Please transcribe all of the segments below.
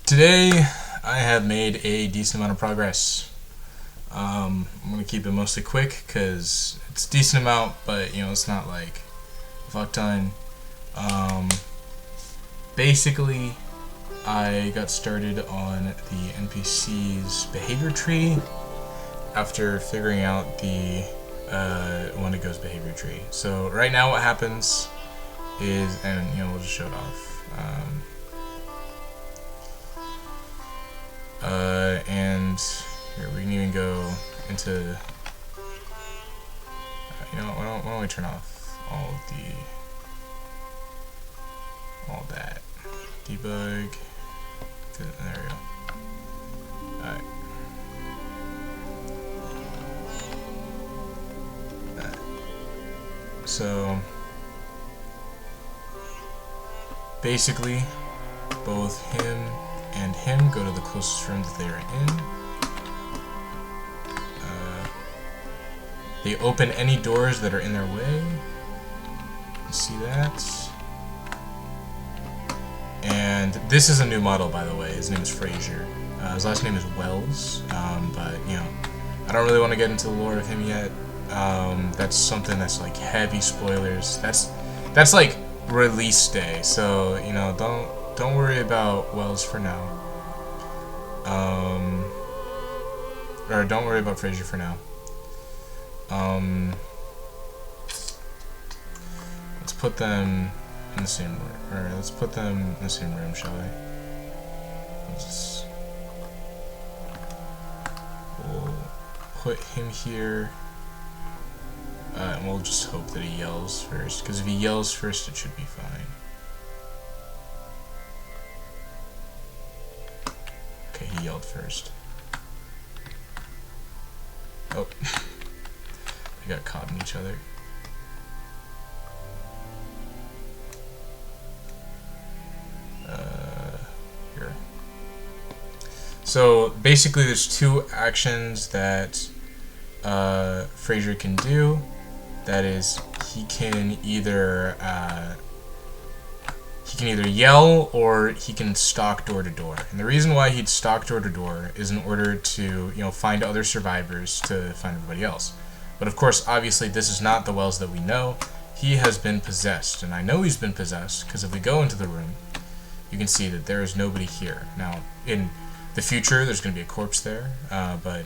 Today, I have made a decent amount of progress. I'm gonna keep it mostly quick because it's a decent amount, but it's not like a fuck ton. Um, Basically, I got started on the NPC's behavior tree after figuring out the Wendigo's behavior tree. So right now, what happens is, and we'll just show it off. And here we can even go into. Why don't we turn off all that debug? There we go. Alright. So basically, both him and him go to the closest room that they are in. They open any doors that are in their way. You see that? And this is a new model, by the way. His name is Frazier. His last name is Wells, but I don't really want to get into the lore of him yet. That's something that's like heavy spoilers. That's like release day, so don't worry about Wells for now. Or don't worry about Frazier for now. Let's put them in the same room. Or let's put them in the same room, shall we? We'll put him here. And we'll just hope that he yells first, because if he yells first, it should be fine. Okay, he yelled first. Oh. They got caught in each other. Here. So basically there's two actions that Frazier can do. That is, he can either yell or he can stalk door to door. And the reason why he'd stalk door to door is in order to find other survivors to find everybody else. But of course, obviously, this is not the Wells that we know. He has been possessed, and I know he's been possessed because if we go into the room, you can see that there is nobody here. Now, in the future, there's going to be a corpse there, but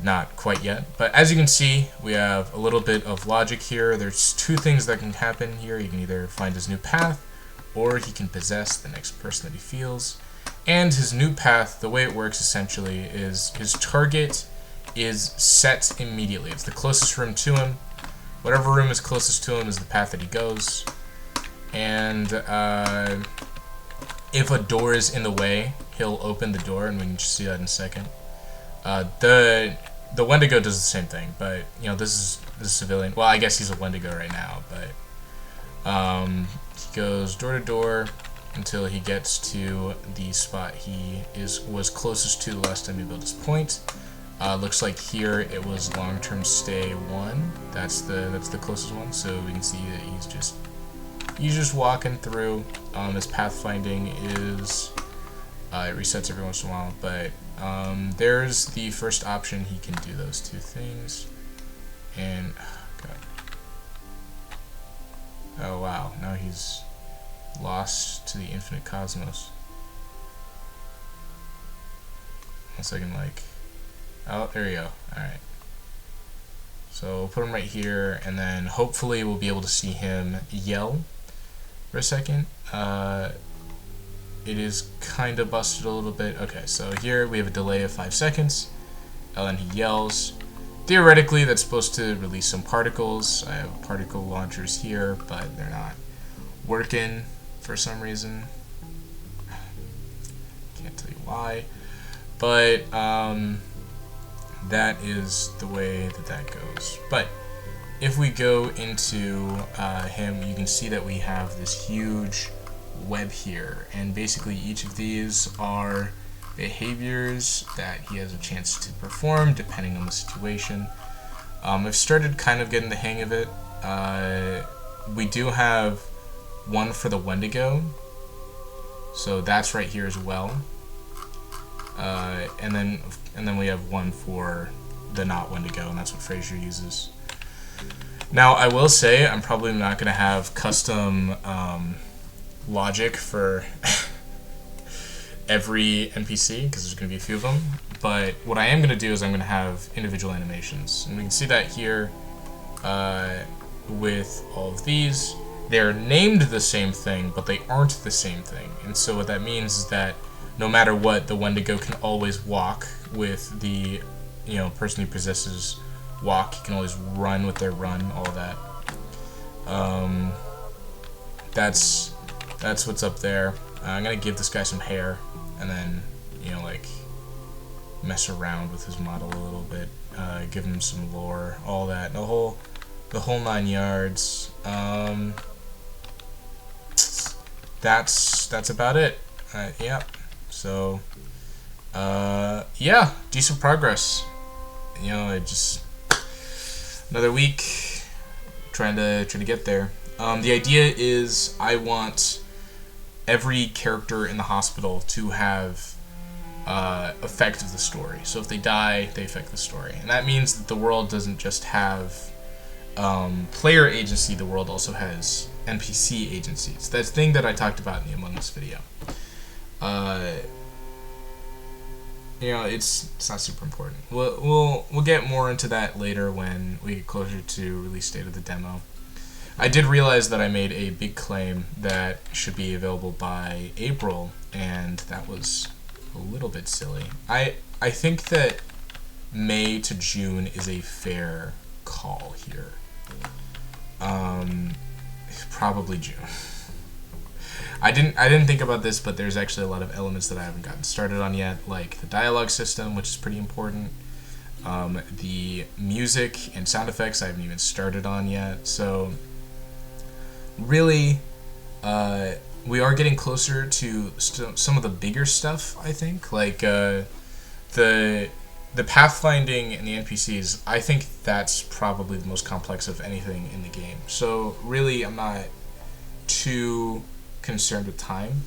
not quite yet. But as you can see, we have a little bit of logic here. There's two things that can happen here. He can either find his new path, or he can possess the next person that he feels. And his new path, the way it works essentially, is his target is set immediately. It's the closest room to him. Whatever room is closest to him is the path that he goes. And if a door is in the way, he'll open the door, and we can just see that in a second. The Wendigo does the same thing, but this is a civilian. Well, I guess he's a Wendigo right now, but he goes door to door until he gets to the spot he was closest to the last time he built his point. Looks like here it was long-term stay 1. That's the closest one. So we can see that he's just walking through. His pathfinding is it resets every once in a while, but there's the first option. He can do those two things, and oh wow, now he's lost to the infinite cosmos. Unless I can oh, there you go. Alright. So we'll put him right here, and then hopefully we'll be able to see him yell for a second. It is kind of busted a little bit. Okay, so here we have a delay of 5 seconds, and then he yells. Theoretically, that's supposed to release some particles. I have particle launchers here, but they're not working for some reason. Can't tell you why. But, that is the way that goes. But if we go into him, you can see that we have this huge web here, and basically each of these are behaviors that he has a chance to perform depending on the situation. I've started kind of getting the hang of it. We do have one for the Wendigo, So that's right here as well. And then we have one for the not Wendigo, and that's what Fraser uses. Now, I will say I'm probably not going to have custom logic for every NPC, because there's going to be a few of them. But what I am going to do is I'm going to have individual animations. And we can see that here with all of these. They're named the same thing, but they aren't the same thing. And so what that means is that no matter what, the Wendigo can always walk with the person who possesses walk. He can always run with their run, all of that. That's what's up there. I'm gonna give this guy some hair, and then like mess around with his model a little bit, give him some lore, all that, the whole 9 yards. That's about it. Yeah. So yeah, decent progress. It just another week trying to get there. The idea is I want every character in the hospital to have effect of the story. So if they die, they affect the story, and that means that the world doesn't just have player agency. The world also has NPC agencies. That thing that I talked about in the Among Us video. It's not super important. We'll get more into that later when we get closer to release date of the demo. I did realize that I made a big claim that should be available by April, and that was a little bit silly. I think that May to June is a fair call here. Probably June. I didn't think about this, but there's actually a lot of elements that I haven't gotten started on yet, like the dialogue system, which is pretty important. The music and sound effects I haven't even started on yet. So really, we are getting closer to some of the bigger stuff, I think, like the pathfinding and the NPCs. I think that's probably the most complex of anything in the game. So really, I'm not too concerned with time,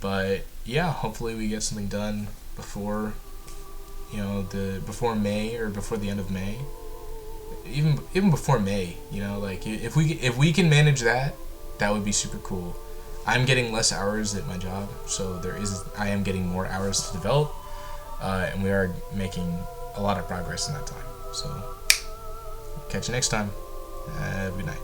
but yeah, hopefully we get something done before before May, or before the end of May, even before May. Like if we can manage that, that would be super cool. I'm getting less hours at my job, so I am getting more hours to develop, and we are making a lot of progress in that time. So catch you next time. Have a good night.